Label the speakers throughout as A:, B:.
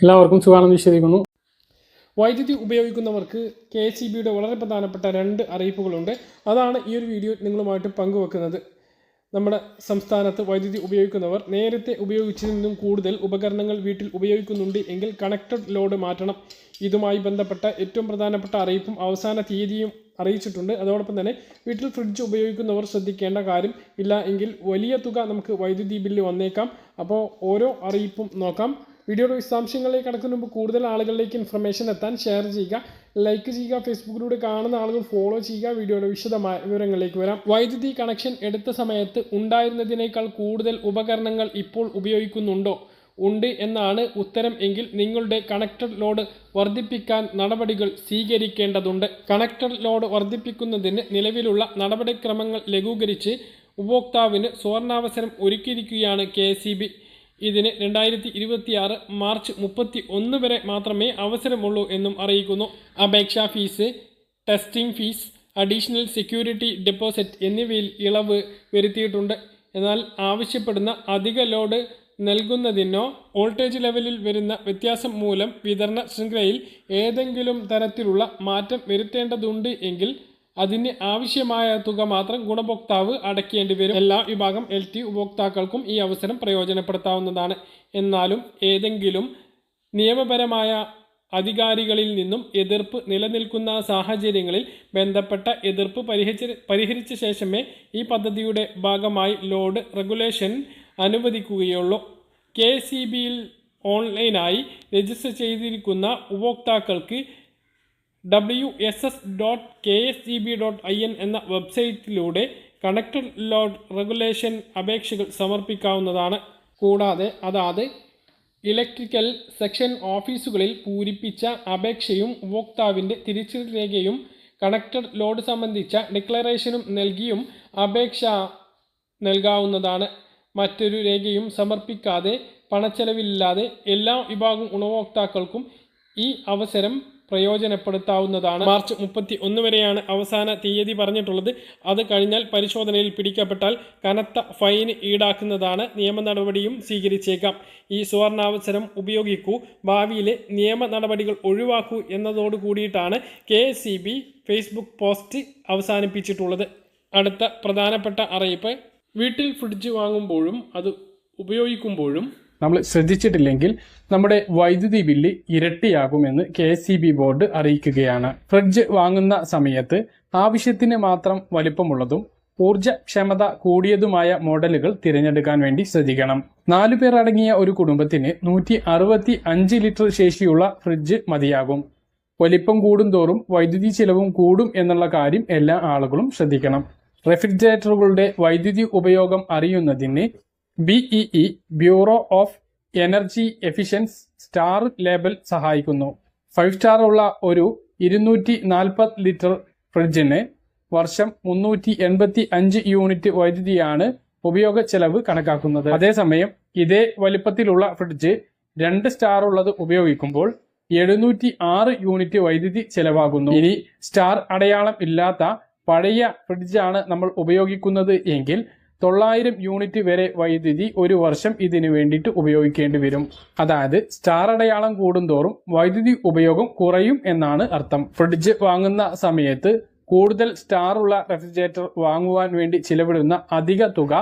A: എല്ലാവർക്കും സുഖാണെന്ന് വിശ്വസിക്കുന്നു. വൈദ്യുതി ഉപയോഗിക്കുന്നവർക്ക് KSEBയുടെ വളരെ പ്രധാനപ്പെട്ട 2 അറിയിപ്പുകളുണ്ട്. അതാണ് ഈ ഒരു വീഡിയോ നിങ്ങളുമായിട്ട് പങ്കുവെക്കുന്നത്. നമ്മുടെ സംസ്ഥാനത്ത് വൈദ്യുതി ഉപയോഗിക്കുന്നവർ നേരത്തെ ഉപയോഗിച്ചതിൽ നിന്നും കൂടുതൽ ഉപകരണങ്ങൾ വീട്ടിൽ ഉപയോഗിക്കുന്നുണ്ട് എങ്കിൽ കണക്റ്റഡ് ലോഡ് മാറ്റണം. ഇതുമായി ബന്ധപ്പെട്ട ഏറ്റവും പ്രധാനപ്പെട്ട അറിയിപ്പും അവസാന തീയതിയും അറിയിച്ചിട്ടുണ്ട്. അതോടൊപ്പം തന്നെ വീട്ടിൽ ഫ്രിഡ്ജ് ഉപയോഗിക്കുന്നവർ ശ്രദ്ധിക്കേണ്ട കാര്യം, ഇല്ല എങ്കിൽ വലിയ തുക നമുക്ക് വൈദ്യുതി ബില്ല് വന്നേക്കാം. അപ്പോൾ ഓരോ അറിയിപ്പും നോക്കാം. വീഡിയോയുടെ വിശദാംശങ്ങളിലേക്ക് കടക്കുന്നതിന് മുമ്പ് കൂടുതൽ ആളുകളിലേക്ക് ഇൻഫർമേഷൻ എത്താൻ ഷെയർ ചെയ്യുക, ലൈക്ക് ചെയ്യുക, ഫേസ്ബുക്കിലൂടെ കാണുന്ന ആളുകൾ ഫോളോ ചെയ്യുക. വീഡിയോയുടെ വിശദമായ വിവരങ്ങളിലേക്ക് വരാം. വൈദ്യുതി കണക്ഷൻ എടുത്ത സമയത്ത് ഉണ്ടായിരുന്നതിനേക്കാൾ കൂടുതൽ ഉപകരണങ്ങൾ ഇപ്പോൾ ഉപയോഗിക്കുന്നുണ്ടോ? ഉണ്ട് എന്നാണ് ഉത്തരം എങ്കിൽ നിങ്ങളുടെ കണക്റ്റഡ് ലോഡ് വർദ്ധിപ്പിക്കാൻ നടപടികൾ സ്വീകരിക്കേണ്ടതുണ്ട്. കണക്റ്റഡ് ലോഡ് വർദ്ധിപ്പിക്കുന്നതിന് നിലവിലുള്ള നടപടിക്രമങ്ങൾ ലഘൂകരിച്ച് ഉപഭോക്താവിന് സുവർണാവസരം ഒരുക്കിയിരിക്കുകയാണ് KSEB. ഇതിന് 2026 മാർച്ച് 31 വരെ മാത്രമേ അവസരമുള്ളൂ എന്നും അറിയിക്കുന്നു. അപേക്ഷാ fees, testing fees, additional security deposit എന്നിവയിൽ ഇളവ് വരുത്തിയിട്ടുണ്ട്. എന്നാൽ ആവശ്യപ്പെടുന്ന അധിക ലോഡ് നൽകുന്നതിനോ വോൾട്ടേജ് ലെവലിൽ വരുന്ന വ്യത്യാസം മൂലം വിതരണ ശൃംഖലയിൽ ഏതെങ്കിലും തരത്തിലുള്ള മാറ്റം വരുത്തേണ്ടതുണ്ട് എങ്കിൽ അതിന് ആവശ്യമായ തുക മാത്രം ഗുണഭോക്താവ് അടയ്ക്കേണ്ടി വരും. എല്ലാ വിഭാഗം LT ഉപഭോക്താക്കൾക്കും ഈ അവസരം പ്രയോജനപ്പെടുത്താവുന്നതാണ്. എന്നാലും ഏതെങ്കിലും നിയമപരമായ അധികാരികളിൽ നിന്നും എതിർപ്പ് നിലനിൽക്കുന്ന സാഹചര്യങ്ങളിൽ ബന്ധപ്പെട്ട എതിർപ്പ് പരിഹരിച്ച ശേഷമേ ഈ പദ്ധതിയുടെ ഭാഗമായി ലോഡ് റെഗുലേഷൻ അനുവദിക്കുകയുള്ളൂ. KSEBയിൽ ഓൺലൈനായി രജിസ്റ്റർ ചെയ്തിരിക്കുന്ന ഉപഭോക്താക്കൾക്ക് wss.kseb.in എന്ന വെബ്സൈറ്റിലൂടെ കണക്റ്റഡ് ലോഡ് റെഗുലേഷൻ അപേക്ഷകൾ സമർപ്പിക്കാവുന്നതാണ്. കൂടാതെ അതാത് ഇലക്ട്രിക്കൽ സെക്ഷൻ ഓഫീസുകളിൽ പൂരിപ്പിച്ച അപേക്ഷയും ഉപഭോക്താവിൻ്റെ തിരിച്ചറിയൽ രേഖയും കണക്റ്റഡ് ലോഡ് സംബന്ധിച്ച ഡിക്ലറേഷനും നൽകിയും അപേക്ഷ നൽകാവുന്നതാണ്. മറ്റൊരു രേഖയും സമർപ്പിക്കാതെ പണച്ചെലവില്ലാതെ എല്ലാ വിഭാഗം ഗുണഭോക്താക്കൾക്കും ഈ അവസരം പ്രയോജനപ്പെടുത്താവുന്നതാണ്. മാർച്ച് 31 വരെയാണ് അവസാന തീയതി പറഞ്ഞിട്ടുള്ളത്. അത് കഴിഞ്ഞാൽ പരിശോധനയിൽ പിടിക്കപ്പെട്ടാൽ കനത്ത ഫൈൻ ഈടാക്കുന്നതാണ്. നിയമ നടപടിയും സ്വീകരിച്ചേക്കാം. ഈ സുവർണാവസരം ഉപയോഗിക്കൂ, ഭാവിയിലെ നിയമ നടപടികൾ ഒഴിവാക്കൂ എന്നതോട് കൂടിയിട്ടാണ് KSEB ഫേസ്ബുക്ക് പോസ്റ്റ് അവസാനിപ്പിച്ചിട്ടുള്ളത്. അടുത്ത പ്രധാനപ്പെട്ട അറിയിപ്പ്, വീട്ടിൽ ഫ്രിഡ്ജ് വാങ്ങുമ്പോഴും അത് ഉപയോഗിക്കുമ്പോഴും നമ്മൾ ശ്രദ്ധിച്ചിട്ടില്ലെങ്കിൽ നമ്മുടെ വൈദ്യുതി ബില്ല് ഇരട്ടിയാകുമെന്ന് KSEB ബോർഡ് അറിയിക്കുകയാണ്. ഫ്രിഡ്ജ് വാങ്ങുന്ന സമയത്ത് ആവശ്യത്തിന് മാത്രം വലിപ്പമുള്ളതും ഊർജ്ജക്ഷമത കൂടിയതുമായ മോഡലുകൾ തിരഞ്ഞെടുക്കാൻ വേണ്ടി ശ്രദ്ധിക്കണം. 4 പേർ അടങ്ങിയ ഒരു കുടുംബത്തിന് 165 ലിറ്റർ ശേഷിയുള്ള ഫ്രിഡ്ജ് മതിയാകും. വലിപ്പം കൂടുന്തോറും വൈദ്യുതി ചെലവും കൂടും എന്നുള്ള കാര്യം എല്ലാ ആളുകളും ശ്രദ്ധിക്കണം. റെഫ്രിജറേറ്ററുകളുടെ വൈദ്യുതി ഉപയോഗം അറിയുന്നതിന് BEE bureau of energy Ephesians star label സഹായിക്കുന്നു. 5 സ്റ്റാർ ഉള്ള ഒരു 240 ലിറ്റർ ഫ്രിഡ്ജിന് വർഷം 385 യൂണിറ്റ് വൈദ്യുതിയാണ് ഉപയോഗ ചെലവ് കണക്കാക്കുന്നത്. അതേസമയം ഇതേ വലിപ്പത്തിലുള്ള ഫ്രിഡ്ജ് 2 സ്റ്റാർ ഉള്ളത് ഉപയോഗിക്കുമ്പോൾ 706 യൂണിറ്റ് വൈദ്യുതി ചെലവാകുന്നു. ഇനി സ്റ്റാർ അടയാളം ഇല്ലാത്ത പഴയ ഫ്രിഡ്ജാണ് നമ്മൾ ഉപയോഗിക്കുന്നത് എങ്കിൽ 900 യൂണിറ്റ് വരെ വൈദ്യുതി ഒരു വർഷം ഇതിനു വേണ്ടിയിട്ട് ഉപയോഗിക്കേണ്ടി വരും. അതായത് സ്റ്റാർ അടയാളം കൂടുന്തോറും വൈദ്യുതി ഉപയോഗം കുറയും എന്നാണ് അർത്ഥം. ഫ്രിഡ്ജ് വാങ്ങുന്ന സമയത്ത് കൂടുതൽ സ്റ്റാർ ഉള്ള റെഫ്രിജറേറ്റർ വാങ്ങുവാൻ വേണ്ടി ചിലവിടുന്ന അധിക തുക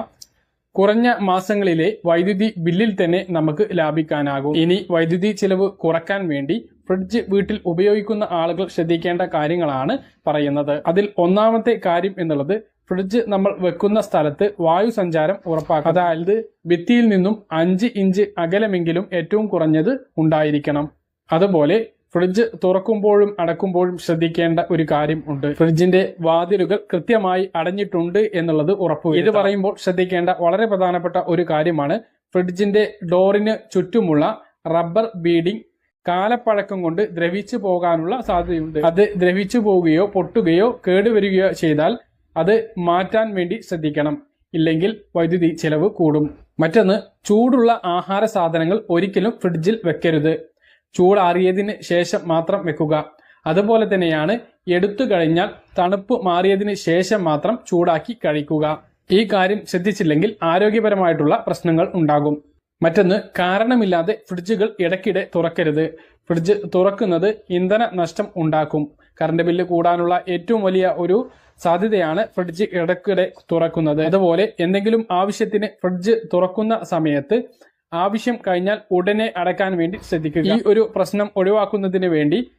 A: കുറഞ്ഞ മാസങ്ങളിലെ വൈദ്യുതി ബില്ലിൽ തന്നെ നമുക്ക് ലാഭിക്കാനാകും. ഇനി വൈദ്യുതി ചെലവ് കുറയ്ക്കാൻ വേണ്ടി ഫ്രിഡ്ജ് വീട്ടിൽ ഉപയോഗിക്കുന്ന ആളുകൾ ശ്രദ്ധിക്കേണ്ട കാര്യങ്ങളാണ് പറയുന്നത്. അതിൽ ഒന്നാമത്തെ കാര്യം എന്നുള്ളത്, ഫ്രിഡ്ജ് നമ്മൾ വെക്കുന്ന സ്ഥലത്ത് വായു സഞ്ചാരം ഉറപ്പാക്കുക. അതായത് ഭിത്തിയിൽ നിന്നും 5 ഇഞ്ച് അകലമെങ്കിലും ഏറ്റവും കുറഞ്ഞത് ഉണ്ടായിരിക്കണം. അതുപോലെ ഫ്രിഡ്ജ് തുറക്കുമ്പോഴും അടക്കുമ്പോഴും ശ്രദ്ധിക്കേണ്ട ഒരു കാര്യം ഉണ്ട്. ഫ്രിഡ്ജിന്റെ വാതിലുകൾ കൃത്യമായി അടഞ്ഞിട്ടുണ്ട് എന്നുള്ളത് ഉറപ്പുവരുത്തുക. ഇത് പറയുമ്പോൾ ശ്രദ്ധിക്കേണ്ട വളരെ പ്രധാനപ്പെട്ട ഒരു കാര്യമാണ്, ഫ്രിഡ്ജിന്റെ ഡോറിന് ചുറ്റുമുള്ള റബ്ബർ ബീഡിംഗ് കാലപ്പഴക്കം കൊണ്ട് ദ്രവിച്ചു പോകാനുള്ള സാധ്യതയുണ്ട്. അത് ദ്രവിച്ചു പോവുകയോ പൊട്ടുകയോ കേടുവരികയോ ചെയ്താൽ അത് മാറ്റാൻ വേണ്ടി ശ്രദ്ധിക്കണം. ഇല്ലെങ്കിൽ വൈദ്യുതി ചെലവ് കൂടും. മറ്റൊന്ന്, ചൂടുള്ള ആഹാര സാധനങ്ങൾ ഒരിക്കലും ഫ്രിഡ്ജിൽ വെക്കരുത്. ചൂടാറിയതിന് ശേഷം മാത്രം വെക്കുക. അതുപോലെ തന്നെയാണ് എടുത്തു കഴിഞ്ഞാൽ തണുപ്പ് മാറിയതിന് ശേഷം മാത്രം ചൂടാക്കി കഴിക്കുക. ഈ കാര്യം ശ്രദ്ധിച്ചില്ലെങ്കിൽ ആരോഗ്യപരമായിട്ടുള്ള പ്രശ്നങ്ങൾ ഉണ്ടാകും. മറ്റൊന്ന്, കാരണമില്ലാതെ ഫ്രിഡ്ജുകൾ ഇടയ്ക്കിടെ തുറക്കരുത്. ഫ്രിഡ്ജ് തുറക്കുന്നത് ഇന്ധന നഷ്ടം ഉണ്ടാക്കും. കറണ്ട് ബില്ല് കൂടാനുള്ള ഏറ്റവും വലിയ ഒരു സാധ്യതയാണ് ഫ്രിഡ്ജ് ഇടയ്ക്കിടെ തുറക്കുന്നത്. അതുപോലെ എന്തെങ്കിലും ആവശ്യത്തിന് ഫ്രിഡ്ജ് തുറക്കുന്ന സമയത്ത് ആവശ്യം കഴിഞ്ഞാൽ ഉടനെ അടയ്ക്കാൻ വേണ്ടി ശ്രദ്ധിക്കുക. ഈ ഒരു പ്രശ്നം ഒഴിവാക്കുന്നതിന് വേണ്ടി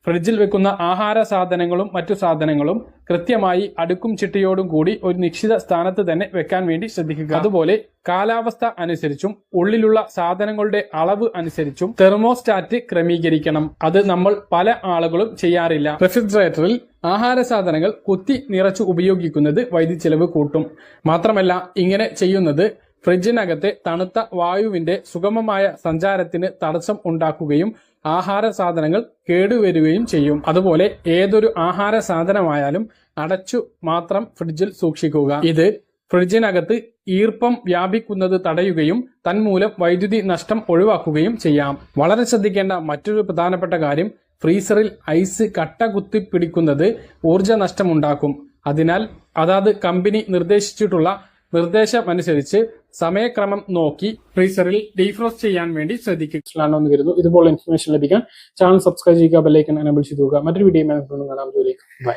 A: ഫ്രിഡ്ജിൽ വെക്കുന്ന ആഹാര സാധനങ്ങളും മറ്റു സാധനങ്ങളും കൃത്യമായി അടുക്കും ചിട്ടയോടും കൂടി ഒരു നിശ്ചിത സ്ഥാനത്ത് തന്നെ വെക്കാൻ വേണ്ടി ശ്രദ്ധിക്കുക. അതുപോലെ കാലാവസ്ഥ അനുസരിച്ചും ഉള്ളിലുള്ള സാധനങ്ങളുടെ അളവ് അനുസരിച്ചും തെർമോസ്റ്റാറ്റ് ക്രമീകരിക്കണം. അത് നമ്മൾ പല ആളുകളും ചെയ്യാറില്ല. റെഫ്രിജറേറ്ററിൽ ആഹാര സാധനങ്ങൾ കുത്തി നിറച്ചു ഉപയോഗിക്കുന്നത് വൈദ്യുതി ചെലവ് കൂട്ടും. മാത്രമല്ല, ഇങ്ങനെ ചെയ്യുന്നത് ഫ്രിഡ്ജിനകത്തെ തണുത്ത വായുവിന്റെ സുഗമമായ സഞ്ചാരത്തിന് തടസ്സം ഉണ്ടാക്കുകയും ആഹാര സാധനങ്ങൾ കേടുവരുകയും ചെയ്യും. അതുപോലെ ഏതൊരു ആഹാര സാധനമായാലും അടച്ചു മാത്രം ഫ്രിഡ്ജിൽ സൂക്ഷിക്കുക. ഇത് ഫ്രിഡ്ജിനകത്ത് ഈർപ്പം വ്യാപിക്കുന്നത് തടയുകയും തന്മൂലം വൈദ്യുതി നഷ്ടം ഒഴിവാക്കുകയും ചെയ്യാം. വളരെ ശ്രദ്ധിക്കേണ്ട മറ്റൊരു പ്രധാനപ്പെട്ട കാര്യം, ഫ്രീസറിൽ ഐസ് കട്ട കുത്തി പിടിക്കുന്നത് ഊർജ്ജ നഷ്ടമുണ്ടാക്കും. അതിനാൽ അതാത് കമ്പനി നിർദ്ദേശിച്ചിട്ടുള്ള നിർദ്ദേശമനുസരിച്ച് സമയക്രമം നോക്കി ഫ്രീസറിൽ ഡീഫ്രോസ്റ്റ് ചെയ്യാൻ വേണ്ടി ശ്രദ്ധിക്കുക. കരുതുന്നു. ഇതുപോലെ ഇൻഫർമേഷൻ ലഭിക്കാൻ ചാനൽ സബ്സ്ക്രൈബ് ചെയ്യുക, ബെല്ലൈക്കൺ എനേബിൾ ചെയ്തു. മറ്റൊരു വീഡിയോ കാണാം. ബൈ.